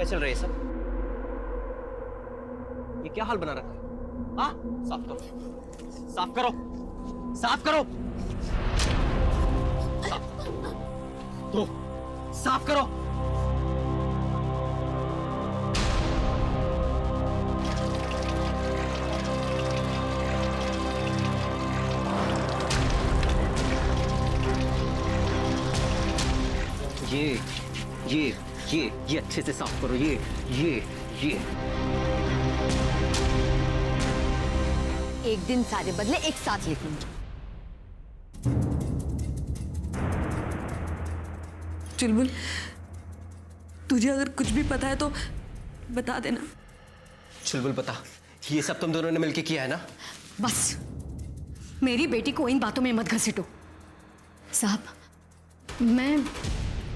चल रहा है सब? ये क्या हाल बना रखा है? हाँ, साफ करो, साफ करो, साफ करो, तो साफ करो। ये अच्छे से साफ करो। ये एक दिन सारे बदले एक साथ लिखूंगी। चुलबुल, तुझे अगर कुछ भी पता है तो बता देना। चुलबुल बता, ये सब तुम दोनों ने मिलके किया है ना? बस मेरी बेटी को इन बातों में मत घसीटो। साहब, मैं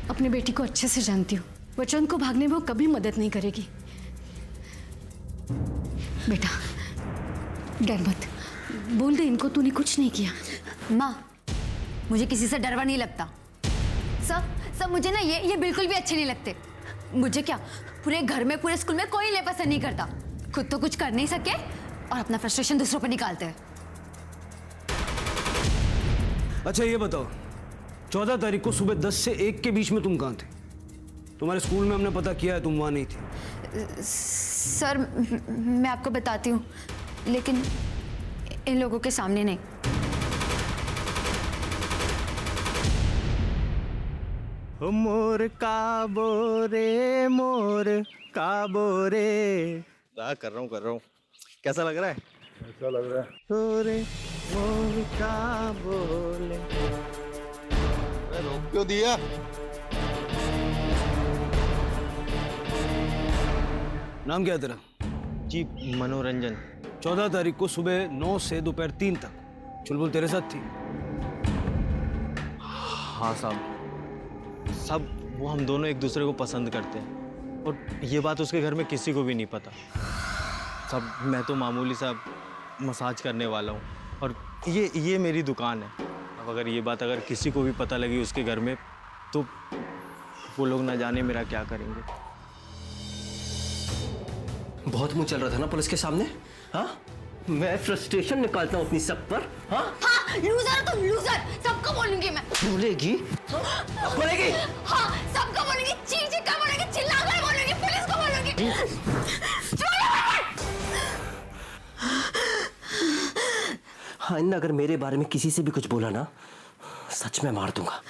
अपनी बेटी को अच्छे से जानती हूँ। वचन को भागने में वो कभी मदद नहीं करेगी। बेटा डर मत, बोल दे इनको तूने कुछ नहीं किया। माँ, मुझे किसी से डरवा नहीं लगता। सब मुझे ना ये बिल्कुल भी अच्छे नहीं लगते। मुझे क्या, पूरे घर में पूरे स्कूल में कोई इन्हें पसंद नहीं करता। खुद तो कुछ कर नहीं सके और अपना फ्रस्ट्रेशन दूसरों पर निकालते हैं। अच्छा ये बताओ, 14 तारीख को सुबह 10 से 1 के बीच में तुम कहाँ थे? तुम्हारे स्कूल में हमने पता किया है तुम वहां नहीं थी। सर मैं आपको बताती हूँ, लेकिन इन लोगों के सामने नहीं। मोर काबो रे, मोर काबो रे। कर रहा हूँ। कैसा लग रहा है? ऐसा लग रहा है रे मोर काबो रे। रोक क्यों दिया? नाम क्या है तेरा? जी मनोरंजन। 14 तारीख को सुबह 9 से दोपहर 3 तक चुलबुल तेरे साथ थी? हाँ साहब, वो हम दोनों एक दूसरे को पसंद करते हैं और ये बात उसके घर में किसी को भी नहीं पता। सब मैं तो मामूली सा मसाज करने वाला हूँ और ये मेरी दुकान है। अब अगर ये बात अगर किसी को भी पता लगी उसके घर में तो वो लोग ना जाने मेरा क्या करेंगे। बहुत मुंह चल रहा था ना पुलिस के सामने। हाँ, मैं फ्रस्ट्रेशन निकालता हूँ अपनी सब पर। हाँ, लूजर तुम, लूजर। सबको बोलूंगी मैं। बोलेगी? बोलेगी? हाँ, सबको बोलूंगी, चीख का बोलूंगी, चिल्लाकर बोलूंगी, पुलिस को बोलूंगी। हाँ, इन अगर मेरे बारे में किसी से भी कुछ बोला ना, सच में मार दूंगा।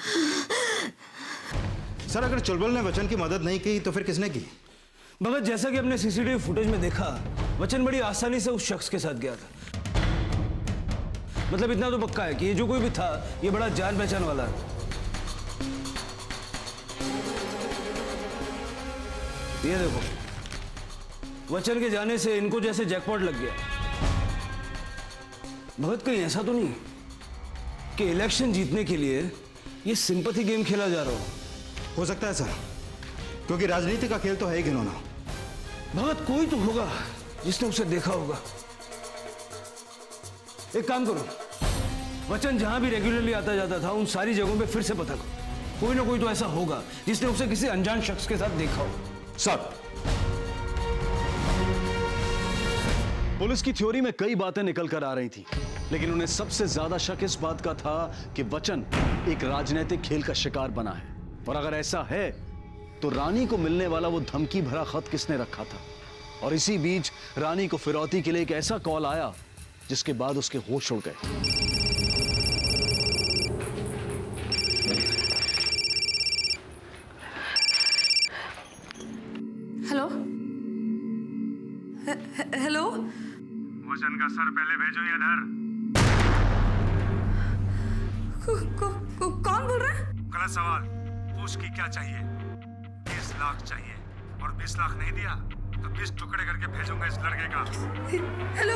सर, अगर चुलबुल ने वचन की मदद नहीं की तो फिर किसने की? भगत, जैसा कि हमने सीसीटीवी फुटेज में देखा, वचन बड़ी आसानी से उस शख्स के साथ गया था। मतलब इतना तो पक्का है कि ये जो कोई भी था, ये बड़ा जान पहचान वाला है। ये देखो, वचन के जाने से इनको जैसे जैकपॉट लग गया। भगत, कहीं ऐसा तो नहीं कि इलेक्शन जीतने के लिए ये सिंपैथी गेम खेला जा रहा हो सकता है सर, क्योंकि राजनीति का खेल तो है ही घिनौना। भगत, कोई तो होगा जिसने उसे देखा होगा। एक काम करो, वचन जहां भी रेगुलरली आता जाता था उन सारी जगहों पे फिर से पता करो। कोई ना कोई तो ऐसा होगा जिसने उसे किसी अनजान शख्स के साथ देखा हो। सर, पुलिस की थ्योरी में कई बातें निकल कर आ रही थी, लेकिन उन्हें सबसे ज्यादा शक इस बात का था कि वचन एक राजनीतिक खेल का शिकार बना है। और अगर ऐसा है तो रानी को मिलने वाला वो धमकी भरा खत किसने रखा था? और इसी बीच रानी को फिरौती के लिए एक ऐसा कॉल आया जिसके बाद उसके होश उड़ गए। हेलो हेलो, वचन का सर पहले भेजो इधर। कौन बोल रहा है? गलत सवाल पूछ की क्या चाहिए? 20 लाख चाहिए और 20 लाख नहीं दिया तो 20 टुकड़े करके भेजूंगा इस लड़के का। Hello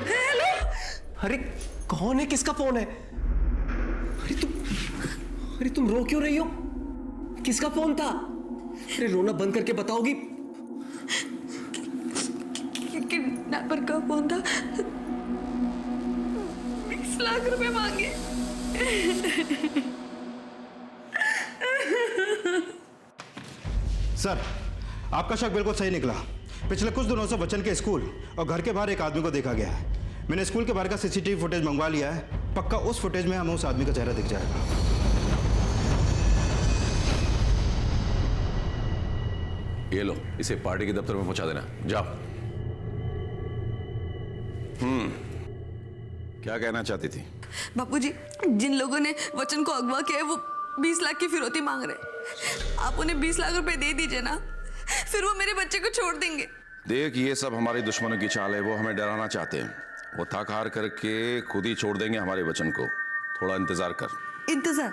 hello. अरे कौन है? किसका फोन है? अरे तुम रो क्यों रही हो? किसका फोन था? अरे रोना बंद करके बताओगी? किडनैपर का फोन था। 20 लाख रुपए मांगे। सर, आपका शक बिल्कुल सही निकला। पिछले कुछ दिनों से वचन के स्कूल और घर के बाहर एक आदमी को देखा गया है। मैंने स्कूल के बाहर का सीसीटीवी फुटेज मंगवा लिया है। पक्का उस फुटेज में हमें उस आदमी का चेहरा दिख जाएगा। ये लो, इसे पार्टी के दफ्तर में पहुंचा देना। जाओ। क्या कहना चाहती थी? बापूजी, जिन लोगों ने वचन को अगवा किया है वो 20 लाख की फिरौती मांग रहे। आप उन्हें 20 लाख रुपए दे दीजिए ना, फिर वो मेरे बच्चे को छोड़ देंगे। देख, ये सब हमारे दुश्मनों की चाल है। वो हमें डराना चाहते हैं। वो थक हार करके खुद ही छोड़ देंगे हमारे वचन को। थोड़ा इंतजार कर। इंतजार?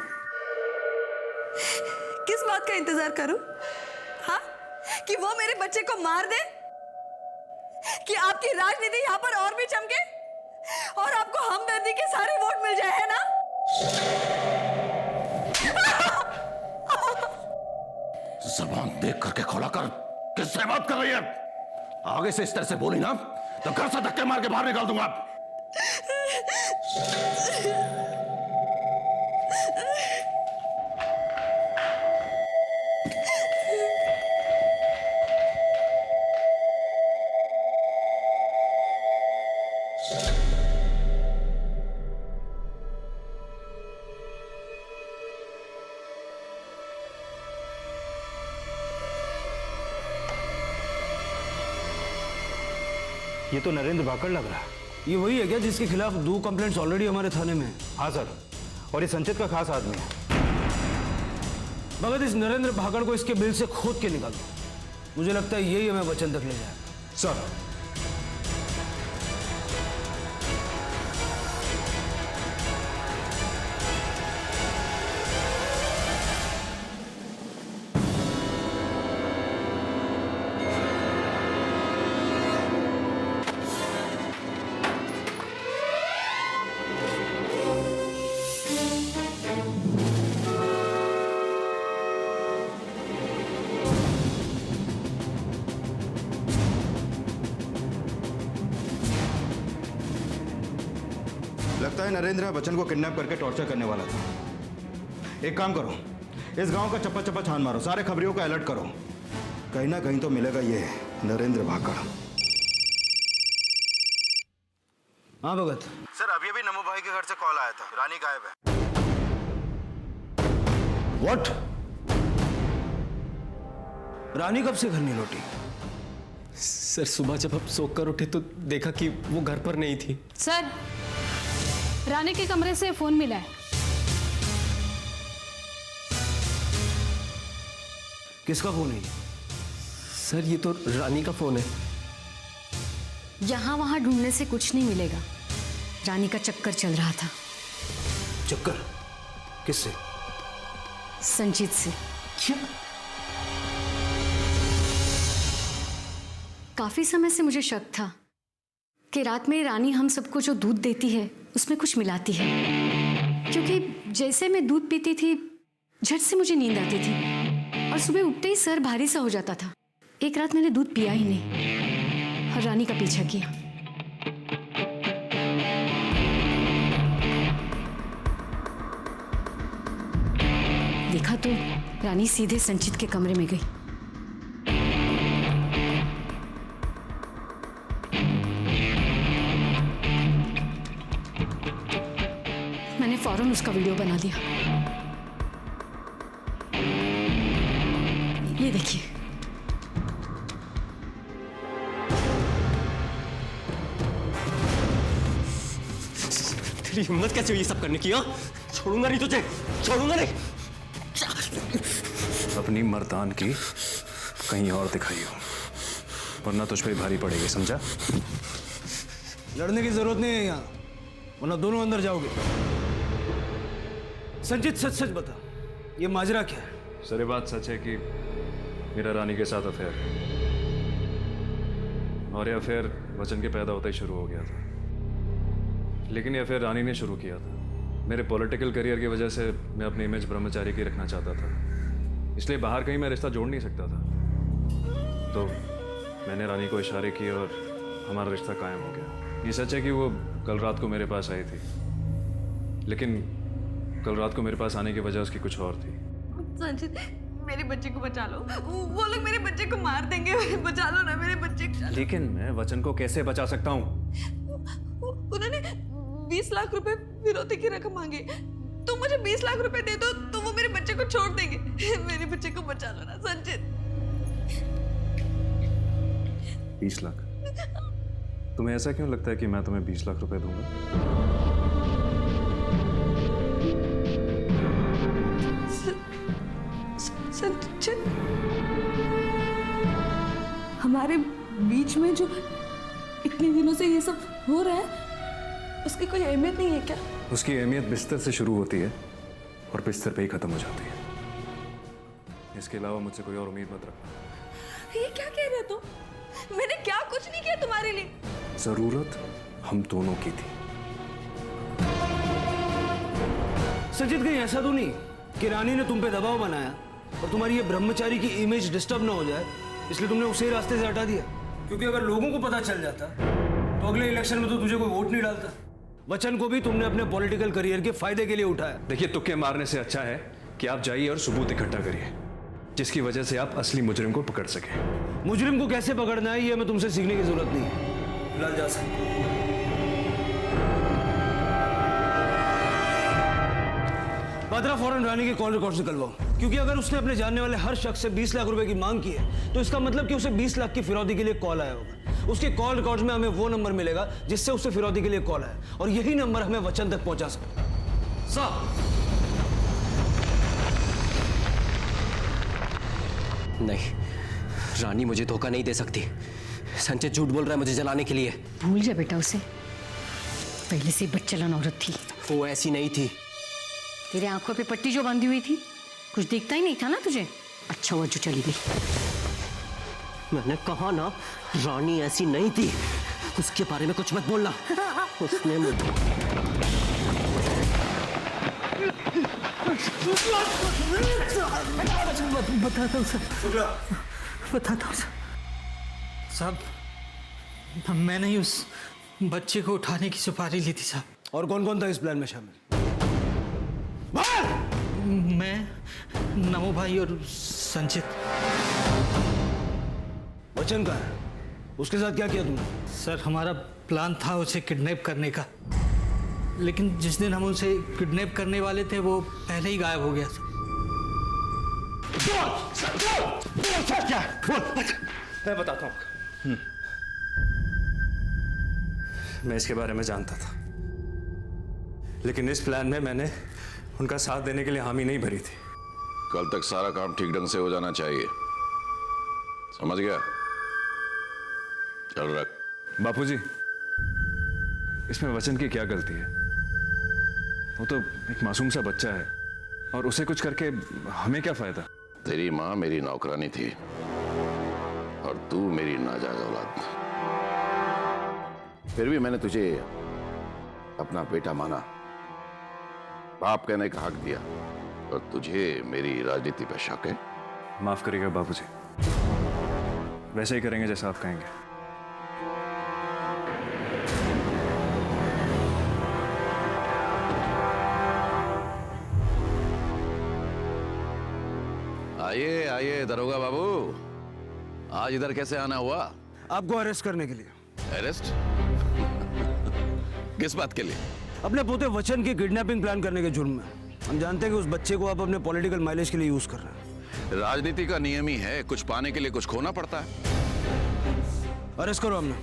किस बात का इंतजार करूं? हाँ, कि वो मेरे बच्चे को मार दे? कि आपकी राजनीति यहाँ पर और भी चमके और आपको हमदर्दी के सारे वोट मिल जाए, है ना? जबान देख करके खोला कर। किससे बात कर रही है? आगे से इस तरह से बोली ना तो घर से धक्के मार के बाहर निकाल दूंगा। ये तो नरेंद्र भाकड़ लग रहा है। ये वही है क्या जिसके खिलाफ 2 कंप्लेंट्स ऑलरेडी हमारे थाने में है? हाँ सर, और ये संचित का खास आदमी है। भगत, इस नरेंद्र भाकड़ को इसके बिल से खोद के निकाल दो। मुझे लगता है यही हमें वचन तक ले जाएगा। सर, लगता है नरेंद्र बच्चन को किडनैप करके टॉर्चर करने वाला था। एक काम करो, इस गांव का चप्पा चप्पा छान मारो, सारे खबरियों का अलर्ट करो। कहीं ना कहीं तो मिलेगा ये नरेंद्र भाकड़। हाँ भगत। सर, अभी अभी नमो भाई के घर से कॉल आया था, रानी गायब है। व्हाट? रानी कब से घर नहीं लौटी? सर, सुबह जब हम सोकर कर उठे तो देखा कि वो घर पर नहीं थी। सर, रानी के कमरे से फोन मिला है। किसका फोन है? सर, ये तो रानी का फोन है। यहाँ वहां ढूंढने से कुछ नहीं मिलेगा। रानी का चक्कर चल रहा था। चक्कर? किससे? संचित से। क्या? काफी समय से मुझे शक था कि रात में रानी हम सबको जो दूध देती है उसमें कुछ मिलाती है, क्योंकि जैसे मैं दूध पीती थी झट से मुझे नींद आती थी और सुबह उठते ही सर भारी सा हो जाता था। एक रात मैंने दूध पिया ही नहीं और रानी का पीछा किया। देखा तो रानी सीधे संचित के कमरे में गई। मैंने फौरन उसका वीडियो बना दिया। ये देखिए। तेरी हिम्मत कैसे हुई ये सब करने की? हाँ, छोड़ूंगा नहीं तुझे, छोड़ूंगा नहीं। अपनी मर्दान की कहीं और दिखाइयो, वरना तुझ पे भारी पड़ेगी, समझा? लड़ने की जरूरत नहीं है यहाँ, वरना दोनों अंदर जाओगे। संचित, सच सच बता, ये माजरा क्या है? सर, ये बात सच है कि मेरा रानी के साथ अफेयर है, और ये अफेयर वचन के पैदा होता ही शुरू हो गया था। लेकिन ये अफेयर रानी ने शुरू किया था। मेरे पॉलिटिकल करियर की वजह से मैं अपनी इमेज ब्रह्मचारी की रखना चाहता था, इसलिए बाहर कहीं मैं रिश्ता जोड़ नहीं सकता था। तो मैंने रानी को इशारे किए और हमारा रिश्ता कायम हो गया। ये सच है कि वो कल रात को मेरे पास आई थी, लेकिन कल रात को मेरे पास आने की वजह उसकी कुछ और थी। संचित, मेरे बच्चे को बचा लो, वो लोग मेरे बच्चे को मार देंगे, बचा लो ना मेरे बच्चे को। लेकिन मैं वचन को कैसे बचा सकता हूँ? उन्होंने 20 लाख रुपए फिरौती की रकम मांगी। तुम मुझे 20 लाख रुपए दे दो तो वो मेरे बच्चे को छोड़ देंगे। मेरे बच्चे को बचा लो ना संचित। 20 लाख? तुम्हें ऐसा क्यों लगता है कि मैं तुम्हें 20 लाख रुपए दूंगा? संचित, हमारे बीच में जो इतने दिनों से ये सब हो रहा है, उसकी कोई अहमियत नहीं है क्या? उसकी अहमियत बिस्तर से शुरू होती है और बिस्तर पे ही खत्म हो जाती है। इसके अलावा मुझसे कोई और उम्मीद मत रखना। ये क्या कह रहे हो तुम? मैंने क्या कुछ नहीं किया तुम्हारे लिए। जरूरत हम दोनों की थी। सचित, कहीं ऐसा तो नहीं कि रानी ने तुम पे दबाव बनाया और तुम्हारी ये ब्रह्मचारी की इमेज डिस्टर्ब ना हो जाए, इसलिए तुमने उसे रास्ते से हटा दिया? क्योंकि अगर लोगों को पता चल जाता तो अगले इलेक्शन में तो तुझे कोई वोट नहीं डालता। वचन को भी तुमने अपने पॉलिटिकल करियर के फायदे के लिए उठाया। देखिए, तुक्के मारने से अच्छा है कि आप जाइए और सबूत इकट्ठा करिए, जिसकी वजह से आप असली मुजरिम को पकड़ सकें। मुजरिम को कैसे पकड़ना है ये हमें तुमसे सीखने की जरूरत नहीं है। फिलहाल जा सकते। बादरा, फौरन रानी के कॉल रिकॉर्ड निकलवाओ, क्योंकि अगर उसने अपने जानने वाले हर शख्स से 20 लाख रुपए की मांग की है तो इसका मतलब कि उसे 20 लाख की फिरौती के लिए कॉल आया होगा। उसके कॉल रिकॉर्ड्स में हमें वो नंबर मिलेगा जिससे उसे फिरौती के लिए कॉल आया, और यही नंबर हमें वचन तक पहुंचा सकता है। साहब, नहीं, रानी मुझे धोखा नहीं दे सकती। संचित झूठ बोल रहा है मुझे जलाने के लिए। भूल जा बेटा उसे, पहले से बच्चलन औरत थी। वो ऐसी नहीं थी। तेरे आंखों पे पट्टी जो बांधी हुई थी, कुछ दिखता ही नहीं था ना तुझे। अच्छा हुआ जो चली गई। मैंने कहा ना, रानी ऐसी नहीं थी। उसके बारे में कुछ मत बोलना। उसने मुझे बताता हूँ सर, बताता हूँ साहब। मैंने ही उस बच्चे को उठाने की सुपारी ली थी साहब। और कौन कौन था इस प्लान में शामिल? मैं, नमो भाई और संचित। वचन का है, उसके साथ क्या किया तुमने? सर, हमारा प्लान था उसे किडनैप करने का, लेकिन जिस दिन हम उसे किडनैप करने वाले थे वो पहले ही गायब हो गया था। मैं बताता हूँ। मैं इसके बारे में जानता था, लेकिन इस प्लान में मैंने उनका साथ देने के लिए हामी नहीं भरी थी। कल तक सारा काम ठीक ढंग से हो जाना चाहिए, समझ गया? चल रख। बापूजी, इसमें वचन की क्या गलती है? वो तो एक मासूम सा बच्चा है, और उसे कुछ करके हमें क्या फायदा? तेरी माँ मेरी नौकरानी थी और तू मेरी नाजायज औलाद। फिर भी मैंने तुझे अपना बेटा माना, बाप कहने का हक दिया, और तुझे मेरी राजनीति पर शक है? माफ करिएगा बापूजी, वैसे ही करेंगे जैसा आप कहेंगे। आइए आइए दरोगा बाबू, आज इधर कैसे आना हुआ? आपको अरेस्ट करने के लिए। अरेस्ट? किस बात के लिए? अपने पोते वचन की किडनैपिंग प्लान करने के जुर्म में। हम जानते हैं कि उस बच्चे को आप अपने पॉलिटिकल माइलेज के लिए यूज कर रहे हैं। राजनीति का नियम ही है, कुछ पाने के लिए कुछ खोना पड़ता है। अरेस्ट करो हमने।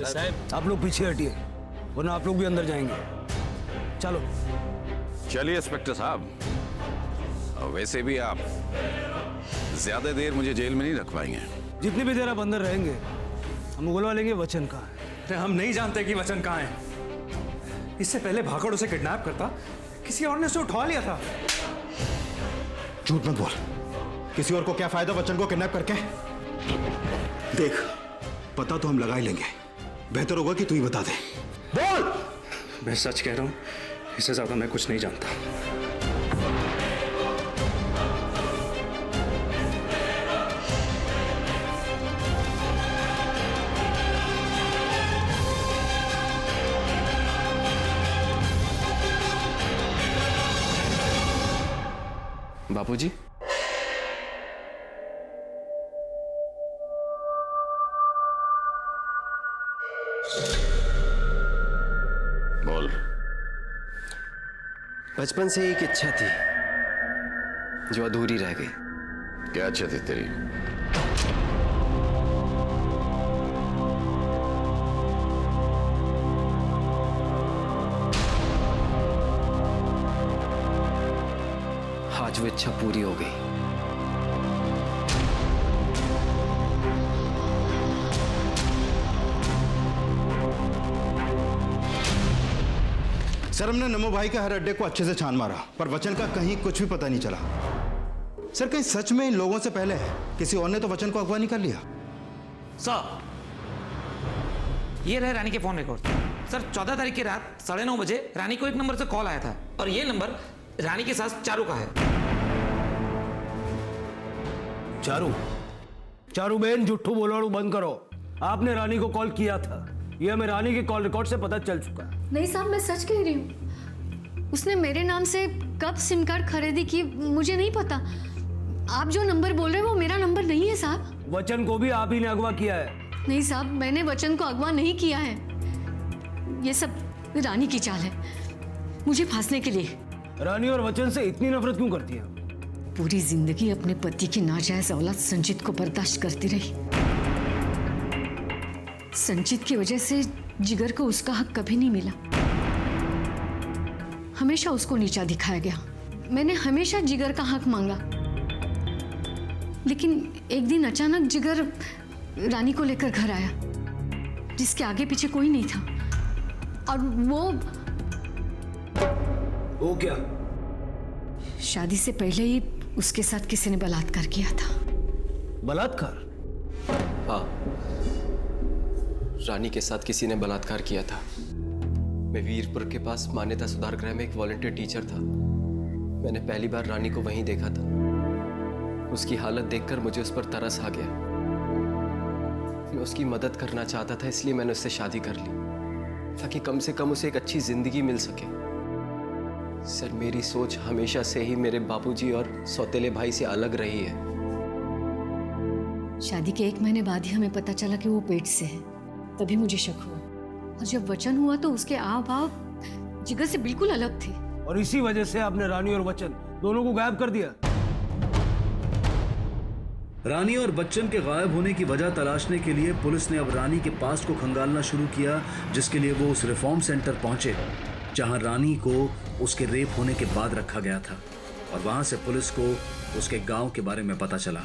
साहब, आप लोग पीछे हटिए, वरना आप लोग भी अंदर जाएंगे। चलो। चलिए इंस्पेक्टर साहब, वैसे भी आप ज्यादा देर मुझे जेल में नहीं रख पाएंगे। जितनी भी देर आप अंदर रहेंगे हम उगलवा लेंगे वचन कहाँ है। हम नहीं जानते कि वचन कहाँ है। इससे पहले भागड़ उसे किडनैप करता, किसी और ने उसे उठा लिया था। झूठ मत बोल। किसी और को क्या फायदा वचन को किडनैप करके? देख, पता तो हम लगा ही लेंगे, बेहतर होगा कि तू ही बता दे। बोल। मैं सच कह रहा हूं, इससे ज्यादा मैं कुछ नहीं जानता। बापूजी, बचपन से एक इच्छा थी जो अधूरी रह गई। क्या इच्छा थी तेरी? आज वो इच्छा पूरी हो गई। सर, हमने नमो भाई के हर अड्डे को अच्छे से छान मारा, पर वचन का कहीं कुछ भी पता नहीं चला। सर, कहीं सच में इन लोगों से पहले किसी और ने तो वचन को अगवा नहीं कर लिया? सर, ये रहे रानी के फोन रिकॉर्ड। सर, 14 तारीख की रात 9:30 बजे रानी को एक नंबर से कॉल आया था और ये नंबर रानी के साथ चारू का है। चारू बहन, झूठू बोलवाड़ू बंद करो। आपने रानी को कॉल किया था, ये हमें रानी के कॉल रिकॉर्ड से पता चल चुका है। नहीं साहब, मैं सच कह रही हूँ। उसने मेरे नाम से कब सिम कार्ड खरीदी की मुझे नहीं पता। आप जो नंबर बोल रहे हैं वो मेरा नंबर नहीं है साहब। वचन को भी आप ही ने अगवा किया है। नहीं साहब, मैंने वचन को अगवा नहीं किया है। ये सब रानी की चाल है, मुझे फांसने के लिए। रानी और वचन से इतनी नफरत क्यों करती है? पूरी जिंदगी अपने पति की नाजायज औलाद संजीत को बर्दाश्त करती रही। संजीत की वजह से जिगर को उसका हक कभी नहीं मिला। हमेशा उसको नीचा दिखाया गया। मैंने हमेशा जिगर का हक मांगा, लेकिन एक दिन अचानक जिगर रानी को लेकर घर आया, जिसके आगे पीछे कोई नहीं था। और वो क्या? शादी से पहले ही उसके साथ किसी ने बलात्कार किया था। बलात्कार? हाँ, रानी के साथ किसी ने बलात्कार किया था। मैं वीरपुर के पास मान्यता सुधार गृह में एक वॉलंटियर टीचर था। मैंने पहली बार रानी को वहीं देखा था। उसकी हालत देखकर मुझे उस पर तरस आ गया। मैं उसकी मदद करना चाहता था, इसलिए मैंने उससे शादी कर ली, ताकि कम से कम उसे एक अच्छी जिंदगी मिल सके। सर, मेरी सोच हमेशा से ही मेरे बाबूजी और सौतेले भाई से अलग रही है। शादी के 1 महीने बाद ही हमें पता चला कि वो पेट से है, तभी मुझे शक हुआ। और जब वचन हुआ तो उसके आव भाव जिगर से बिल्कुल अलग थे। और इसी वजह से आपने रानी और वचन दोनों को गायब कर दिया। रानी और बच्चन के गायब होने की वजह तलाशने के लिए पुलिस ने अब रानी के पास्ट को खंगालना शुरू किया, जिसके लिए वो उस रिफॉर्म सेंटर पहुंचे जहां रानी को उसके रेप होने के बाद रखा गया था। और वहां से पुलिस को उसके गांव के बारे में पता चला।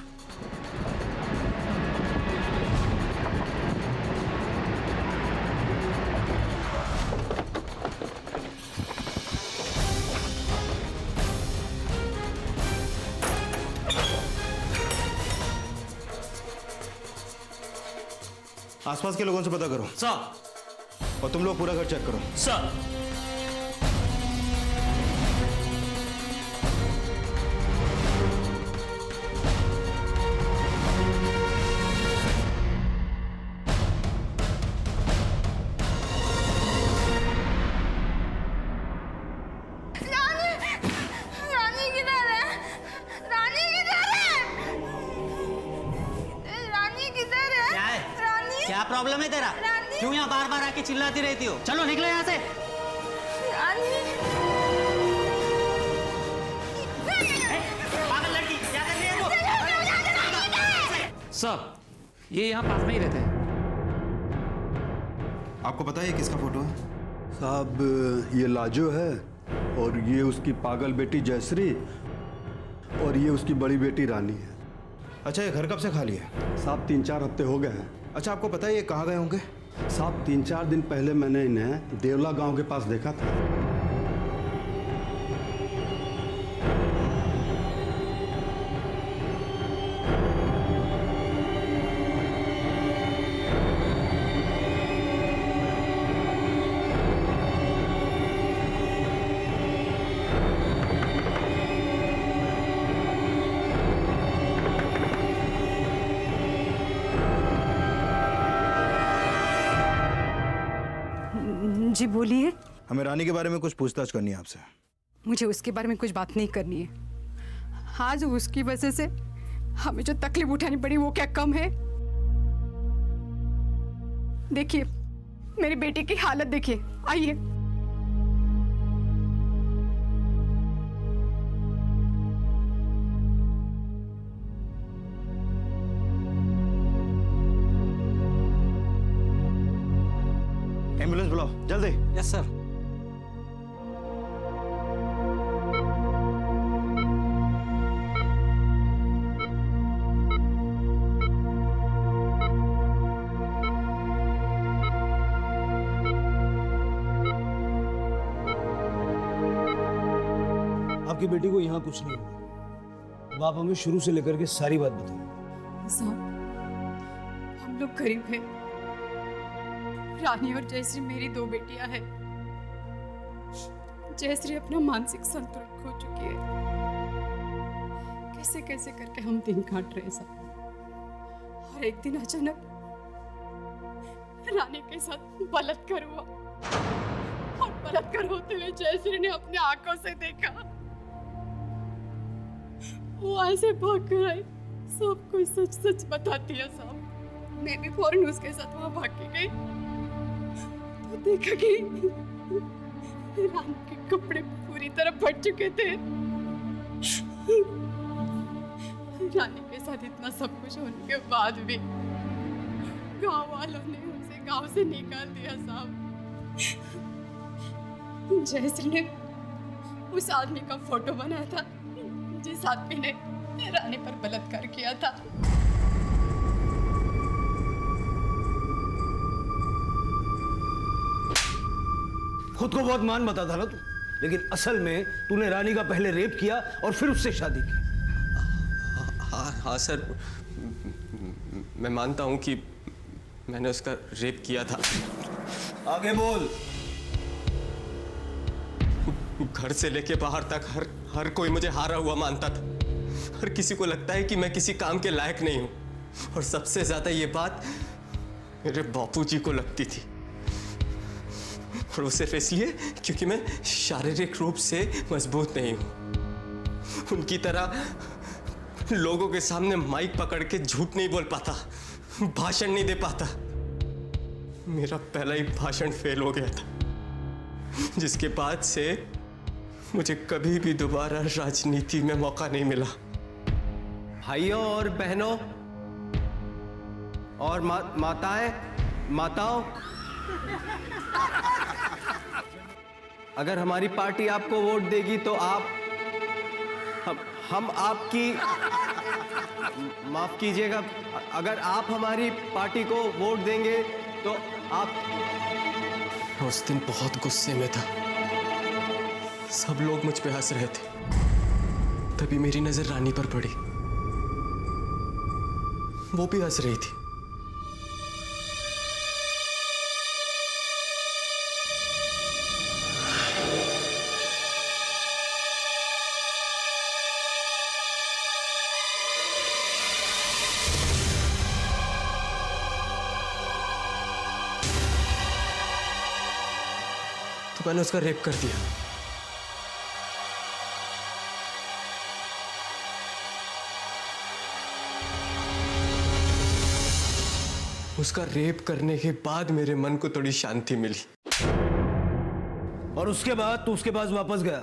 आसपास के लोगों से पता करो। सर। और तुम लोग पूरा घर चेक करो। सर। क्या प्रॉब्लम है तेरा? क्यों यहाँ बार बार आके चिल्लाती रहती हो? चलो निकलो यहाँ से। पागल लड़की, क्या कर रही है तू? सर, ये यहाँ पास में ही रहते हैं। आपको पता है ये किसका फोटो है? साहब, ये लाजो है और ये उसकी पागल बेटी जयश्री और ये उसकी बड़ी बेटी रानी है। अच्छा, ये घर कब से खाली है? साहब, 3-4 हफ्ते हो गए हैं। अच्छा, आपको पता है ये कहाँ गए होंगे? साहब, 3-4 दिन पहले मैंने इन्हें देवला गांव के पास देखा था। जी बोलिए। हमें रानी के बारे में कुछ पूछताछ करनी है आपसे। मुझे उसके बारे में कुछ बात नहीं करनी है। आज उसकी वजह से हमें जो तकलीफ उठानी पड़ी वो क्या कम है? देखिए, मेरी बेटी की हालत देखिए। आइए। बुलाओ जल्दी। Yes sir. आपकी बेटी को यहाँ कुछ नहीं हुआ। अब आप हमें शुरू से लेकर के सारी बात बताओ। साहब, हम लोग गरीब हैं। रानी और जयश्री मेरी 2 बेटियां हैं। जयश्री अपना मानसिक संतुलन खो चुकी है। कैसे कैसे करके हम दिन काट रहे हैं साहब। और एक दिन अचानक रानी के साथ बलात्कार हुआ और बलात्कार होते हुए जयश्री ने अपने आंखों से देखा। वो ऐसे भाग कर आई, सब कुछ सच सच बताती है साहब। मैं भी फौरन उसके साथ वहां भाग के गई तो देखा कि रानी के कपड़े पूरी तरह फट चुके थे। रानी के साथ इतना सब कुछ होने के बाद भी गांव वालों ने उसे गांव से निकाल दिया साहब। जयश्री ने उस आदमी का फोटो बनाया था जिस आदमी ने रानी पर बलात्कार किया था। खुद को बहुत मान बताता ना तू, लेकिन असल में तूने रानी का पहले रेप किया और फिर उससे शादी की। हाँ सर, मैं मानता हूँ कि मैंने उसका रेप किया था। आगे बोल। घर से लेके बाहर तक हर कोई मुझे हारा हुआ मानता था। हर किसी को लगता है कि मैं किसी काम के लायक नहीं हूं, और सबसे ज्यादा ये बात मेरे बापूजी को लगती थी। और वो सिर्फ इसलिए क्योंकि मैं शारीरिक रूप से मजबूत नहीं हूं। उनकी तरह लोगों के सामने माइक पकड़ के झूठ नहीं बोल पाता, भाषण नहीं दे पाता। मेरा पहला ही भाषण फेल हो गया था, जिसके बाद से मुझे कभी भी दोबारा राजनीति में मौका नहीं मिला। भाइयों और बहनों और माताओं, अगर हमारी पार्टी आपको वोट देगी तो हम आपकी, माफ कीजिएगा, अगर आप हमारी पार्टी को वोट देंगे तो आप। उस दिन बहुत गुस्से में था। सब लोग मुझ पे हंस रहे थे। तभी मेरी नजर रानी पर पड़ी। वो भी हंस रही थी। तो मैंने उसका रेप कर दिया। उसका रेप करने के बाद मेरे मन को थोड़ी शांति मिली। और उसके बाद तू उसके पास वापस गया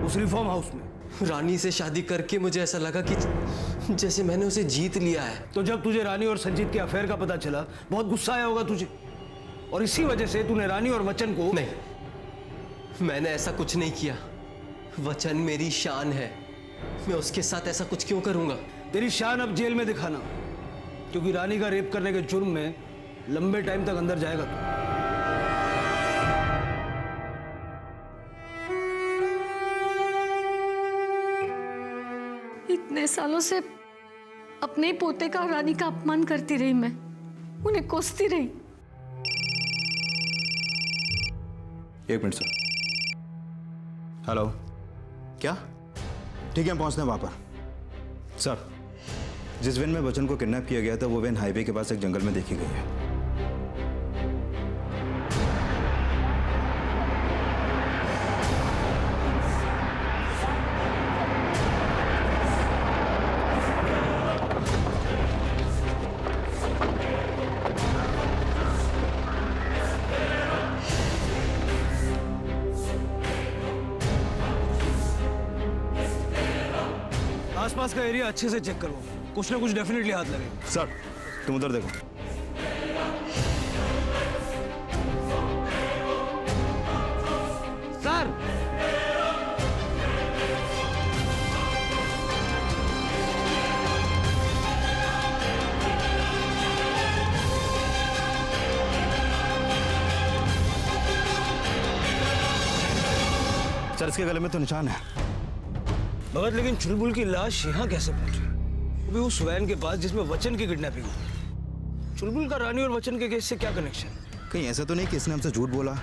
उस रिफॉर्म हाउस में। रानी से शादी करके मुझे ऐसा लगा कि जैसे मैंने उसे जीत लिया है। तो जब तुझे रानी और संजीत के अफेयर का पता चला, बहुत गुस्सा आया होगा तुझे, और इसी वजह से तूने रानी और वचन को। नहीं, मैंने ऐसा कुछ नहीं किया। वचन मेरी शान है। मैं उसके साथ ऐसा कुछ क्यों करूंगा? तेरी शान अब जेल में दिखाना, क्योंकि रानी का रेप करने के जुर्म में लंबे टाइम तक अंदर जाएगा तू। इतने सालों से अपने पोते का रानी का अपमान करती रही मैं, उन्हें कोसती रही। एक मिनट सर। हेलो। क्या? ठीक है, हम पहुंचते हैं वहां पर। सर, जिस वैन में वचन को किडनैप किया गया था वो वैन हाईवे के पास एक जंगल में देखी गई है। आसपास का एरिया अच्छे से चेक करो, कुछ ना कुछ डेफिनेटली हाथ लगेगा। सर, तुम उधर देखो। सर इसके गले में तो निशान है। भगत, लेकिन चुलबुल की लाश यहाँ कैसे पहुंची? वो भी उस वैन के पास जिसमें वचन की किडनैपिंग हुई। चुलबुल का रानी और वचन के केस से क्या कनेक्शन? कहीं ऐसा तो नहीं कि इसने हमसे झूठ बोला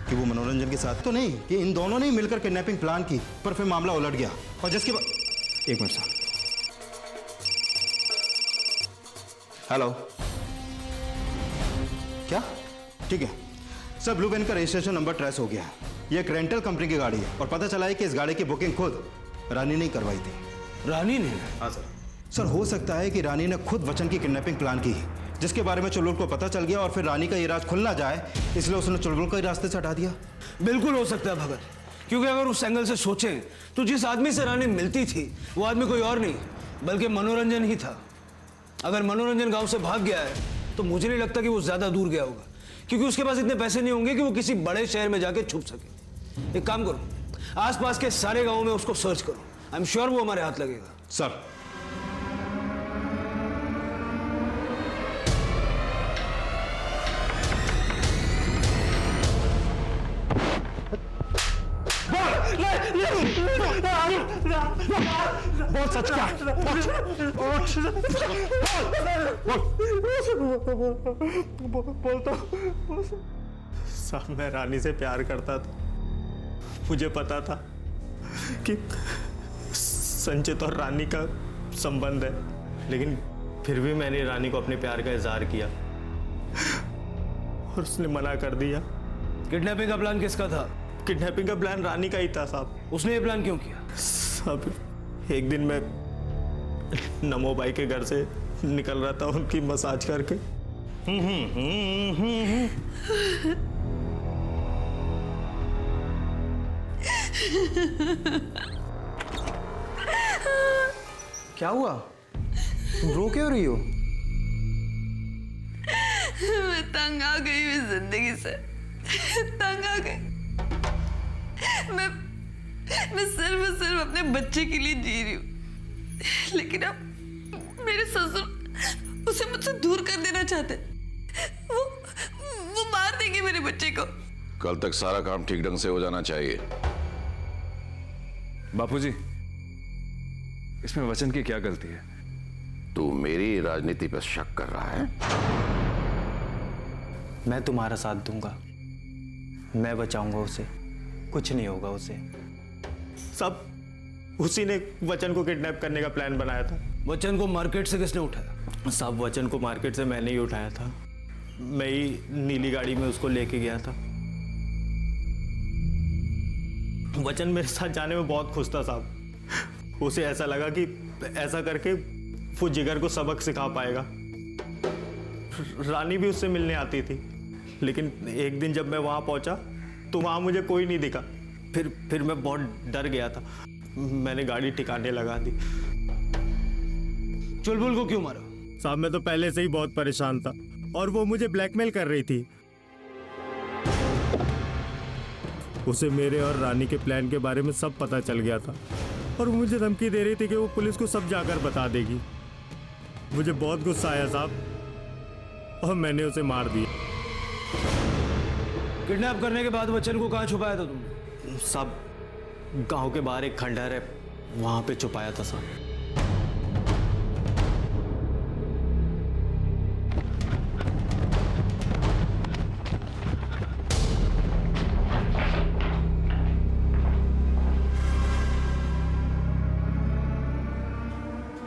कि वो मनोरंजन के साथ तो नहीं, कि इन दोनों ने ही मिलकर किडनैपिंग प्लान की, पर फिर मामला उलट गया और जिसके बाद। एक मिनट साहब। हेलो, क्या? ठीक है सर, ब्लू वैन का रजिस्ट्रेशन नंबर ट्रेस हो गया है। ये एक रेंटल कंपनी की गाड़ी है और पता चला है कि इस गाड़ी की बुकिंग खुद रानी ने करवाई थी। रानी ने? हाँ सर। सर हो सकता है कि रानी ने खुद वचन की किडनैपिंग प्लान की, जिसके बारे में चुलबुल को पता चल गया और फिर रानी का ये राज खुल ना जाए इसलिए उसने चुलबुल को ही रास्ते से हटा दिया। बिल्कुल हो सकता है भगत, क्योंकि अगर उस एंगल से सोचें तो जिस आदमी से रानी मिलती थी वो आदमी कोई और नहीं बल्कि मनोरंजन ही था। अगर मनोरंजन गांव से भाग गया है तो मुझे नहीं लगता कि वो ज्यादा दूर गया होगा, क्योंकि उसके पास इतने पैसे नहीं होंगे कि वो किसी बड़े शहर में जाके छुप सके। एक काम करो, आसपास के सारे गांवों में उसको सर्च करो, आई एम श्योर वो हमारे हाथ लगेगा। सर बोल सच क्या? बोल तो। साहब मैं रानी से प्यार करता था, मुझे पता था कि संचित और रानी का संबंध है, लेकिन फिर भी मैंने रानी को अपने प्यार का इजहार किया और उसने मना कर दिया। किडनैपिंग का प्लान किसका था? किडनैपिंग का प्लान रानी का ही था साहब। उसने ये प्लान क्यों किया? साहब एक दिन मैं नमो भाई के घर से निकल रहा था उनकी मसाज करके। क्या हुआ? तुम रो क्यों रही हो? मैं तंग आ गई हूँ जिंदगी से, तंग आ गई। मैं सिर्फ अपने बच्चे के लिए जी रही हूँ, लेकिन अब मेरे ससुर उसे मुझसे दूर कर देना चाहते। वो मार देंगे मेरे बच्चे को। कल तक सारा काम ठीक ढंग से हो जाना चाहिए। बापूजी, इसमें वचन की क्या गलती है? तू मेरी राजनीति पर शक कर रहा है? मैं तुम्हारा साथ दूंगा, मैं बचाऊंगा उसे, कुछ नहीं होगा उसे। सब उसी ने वचन को किडनैप करने का प्लान बनाया था। वचन को मार्केट से किसने उठाया? साहब वचन को मार्केट से मैंने ही उठाया था, मैं ही नीली गाड़ी में उसको लेके गया था। वचन मेरे साथ जाने में बहुत खुश था साहब, उसे ऐसा लगा कि ऐसा करके वो जिगर को सबक सिखा पाएगा। रानी भी उससे मिलने आती थी, लेकिन एक दिन जब मैं वहां पहुंचा तो वहां मुझे कोई नहीं दिखा। फिर मैं बहुत डर गया था, मैंने गाड़ी ठिकाने लगा दी। चुलबुल को क्यों मारा? साहब मैं तो पहले से ही बहुत परेशान था और वो मुझे ब्लैकमेल कर रही थी। उसे मेरे और रानी के प्लान के बारे में सब पता चल गया था और वो मुझे धमकी दे रही थी कि वो पुलिस को सब जाकर बता देगी। मुझे बहुत गुस्सा आया साहब और मैंने उसे मार दिया। किडनैप करने के बाद वचन को कहाँ छुपाया था तुमने? सब गांव के बाहर एक खंडहर है, वहां पे छुपाया था साहब।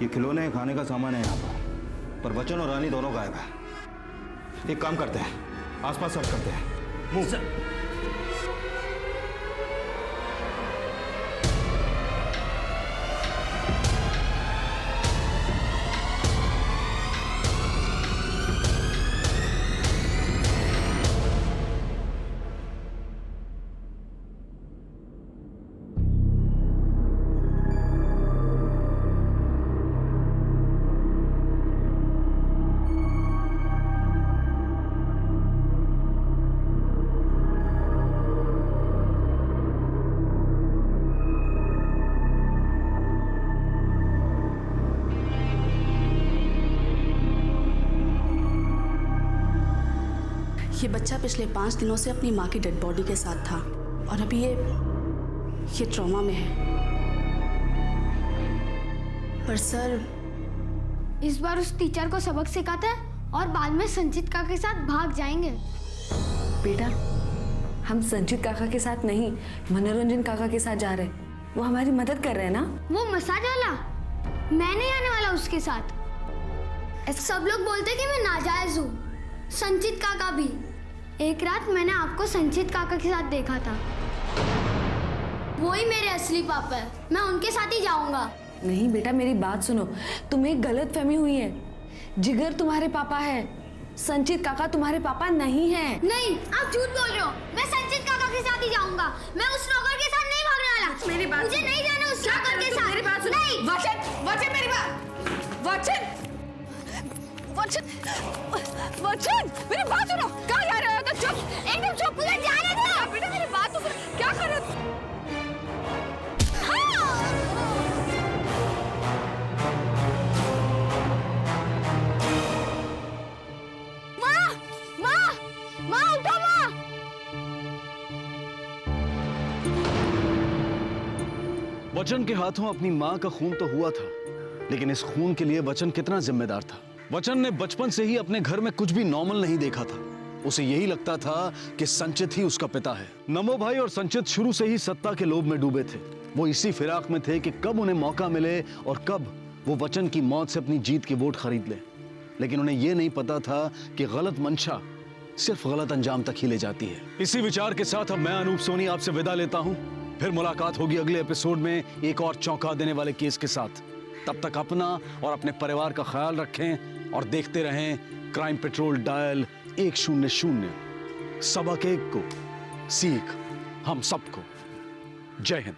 ये खिलौने खाने का सामान है यहाँ पर वचन और रानी दोनों गायब है। एक काम करते हैं, आसपास सर्च करते हैं। मूव। ये बच्चा पिछले 5 दिनों से अपनी माँ की डेड बॉडी के साथ था और अभी ये ये ट्रॉमा में है। पर सर, इस बार उस टीचर को सबक सिखाते हैं और बाद में संचित काका के साथ भाग जाएंगे। बेटा, हम संचित काका के साथ नहीं, मनोरंजन काका के साथ जा रहे हैं। वो हमारी मदद कर रहे हैं ना। वो मसाज वाला, मैं नहीं आने वाला उसके साथ। सब लोग बोलते कि मैं नाजायज हूँ, संचित काका भी। एक रात मैंने आपको संचित काका के साथ देखा था। वही मेरे असली पापा है, मैं उनके साथ ही जाऊंगा। नहीं बेटा, मेरी बात सुनो, तुम्हें गलतफहमी हुई है। जिगर तुम्हारे पापा है, संचित काका तुम्हारे पापा नहीं है। नहीं, आप झूठ बोल रहे हो। मैं संचित काका के साथ ही जाऊंगा। मैं उस नौकर के साथ नहीं भागने वाला। मेरी बात मुझे नहीं जाना उस नौकर के साथ। मेरी बात सुनो। नहीं। वचन, मेरी बात। वचन, मेरी बात सुनो। कहाँ जा रहे हो? तो चुप, एकदम चुप। मुझे जाने दो। बेटा मेरी बात तो सुनो। क्या कर रहे हो? माँ उठो माँ। वचन के हाथों अपनी माँ का खून तो हुआ था, लेकिन इस खून के लिए वचन कितना जिम्मेदार था। वचन ने बचपन से ही अपने घर में कुछ भी नॉर्मल नहीं देखा था। उसे यही लगता था कि संचित ही उसका पिता है। नमो भाई और संचित शुरू से ही सत्ता के लोभ में डूबे थे। वो इसी फिराक में थे कि कब उन्हें मौका मिले और कब वो वचन की मौत से अपनी जीत की वोट खरीद ले। लेकिन उन्हें यह नहीं पता था कि गलत मंशा सिर्फ गलत अंजाम तक ही ले जाती है। इसी विचार के साथ अब मैं अनूप सोनी आपसे विदा लेता हूं। फिर मुलाकात होगी अगले एपिसोड में एक और चौंका देने वाले केस के साथ। तब तक अपना और अपने परिवार का ख्याल रखें और देखते रहें क्राइम पेट्रोल डायल 100। सबक एक को सीख हम सबको। जय हिंद।